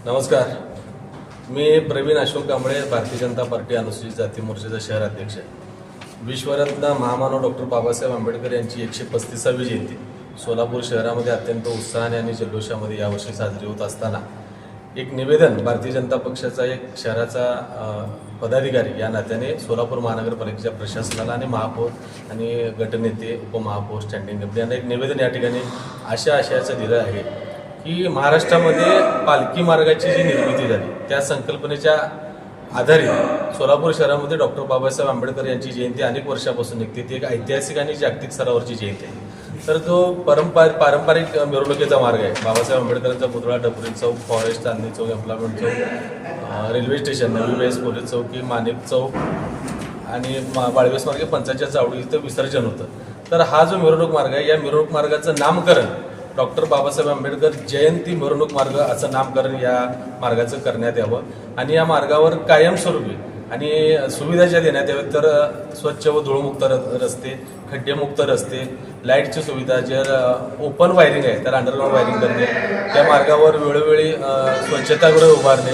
नमस्कार. मी प्रवीण अशोक कांबळे, भारतीय जनता पार्टी अनुसूचित जाती मोर्चाचा शहर अध्यक्ष. विश्वरत्न महामानव डॉक्टर बाबासाहेब आंबेडकर यांची 135वी जयंती सोलापूर शहरामध्ये अत्यंत उत्साहाने आणि जल्लोषामध्ये यावर्षी साजरी होत असताना एक निवेदन भारतीय जनता पक्षाचा एक शहराचा पदाधिकारी या नात्याने सोलापूर महानगरपालिकेच्या प्रशासनाला आणि महापौर आणि गटनेते, उपमहापौर, स्टँडिंग कमिटी यांना एक निवेदन या ठिकाणी अशा आशयाचं दिलं आहे की महाराष्ट्रामध्ये पालखी मार्गाची जी निर्मिती झाली त्या संकल्पनेच्या आधारित सोलापूर शहरामध्ये डॉक्टर बाबासाहेब आंबेडकर यांची जयंती अनेक वर्षापासून निघते. ती एक ऐतिहासिक आणि जागतिक स्तरावरची जयंती आहे. तर जो पारंपरिक मिरवणुकीचा मार्ग आहे, बाबासाहेब आंबेडकरांचा पुतळा, डबरी चौक, फॉरेस्ट, चांदणी चौक, एम्प्लॉयमेंट चौक, रेल्वे स्टेशन, नवी वेस पोलीस चौकी, माणिक चौक आणि बाळवेस मार्गे पंचायतच्या चावडी इथं विसर्जन होतं. तर हा जो मिरवणूक मार्ग आहे, या मिरवणूक मार्गाचं नामकरण डॉक्टर बाबासाहेब आंबेडकर जयंती मिरवणूक मार्ग असं नामकरण या मार्गाचं करण्यात यावं आणि या मार्गावर कायमस्वरूपी आणि सुविधा ज्या देण्यात याव्यात तर स्वच्छ व धूळमुक्त रस्ते, खड्डेमुक्त रस्ते, लाईटची सुविधा, जर ओपन वायरिंग आहे तर अंडरग्राऊंड वायरिंग करणे, त्या मार्गावर वेळोवेळी स्वच्छतागृह उभारणे,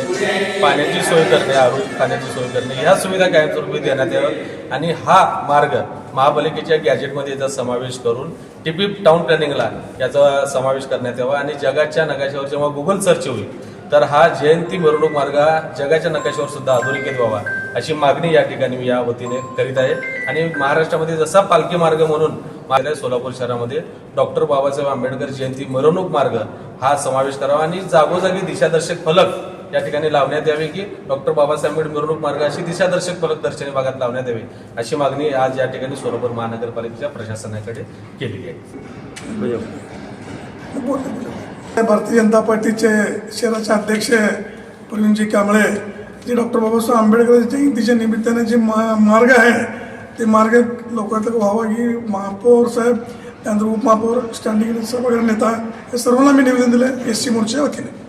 पाण्याची सोय करणे, आरोग्य पाण्याची सोय करणे, ह्या सुविधा कायमस्वरूपी देण्यात याव्यात आणि हा मार्ग महापालिकेच्या गॅजेटमध्ये याचा समावेश करून टिपी टाउन प्लॅनिंगला याचा समावेश करण्यात यावा आणि जगाच्या नकाशावर जेव्हा गुगल सर्च होईल तर हा जयंती मिरवणूक मार्ग जगाच्या नकाशावर सुद्धा अधोरेखित व्हावा अशी मागणी या ठिकाणी मी या वतीने करीत आहे. आणि महाराष्ट्रामध्ये जसा पालखी मार्ग म्हणून सोलापूर शहरामध्ये डॉक्टर बाबासाहेब आंबेडकर जयंती मिरवणूक मार्ग हा समावेश करावा आणि जागोजागी दिशादर्शक फलक या ठिकाणी लावण्यात यावे की डॉक्टर बाबासाहेब आंबेडकर मिरवणूक मार्ग अशी दिशादर्शक फलक दर्शनी भागात लावण्यात यावे अशी मागणी आज या ठिकाणी सोलापूर महानगरपालिकेच्या प्रशासनाकडे केली आहे. भारतीय जनता पार्टीचे शहराचे अध्यक्ष प्रवीणजी कांबळे जे डॉक्टर बाबासाहेब आंबेडकर जयंतीच्या निमित्ताने जे मार्ग आहे ते मार्ग लवकरात लवकर व्हावा की महापौर साहेब, त्यानंतर उपमहापौर, स्टँडिंग सभा नेता या सर्वांना मी निवेदन दिलं SC मोर्चाच्या वतीने.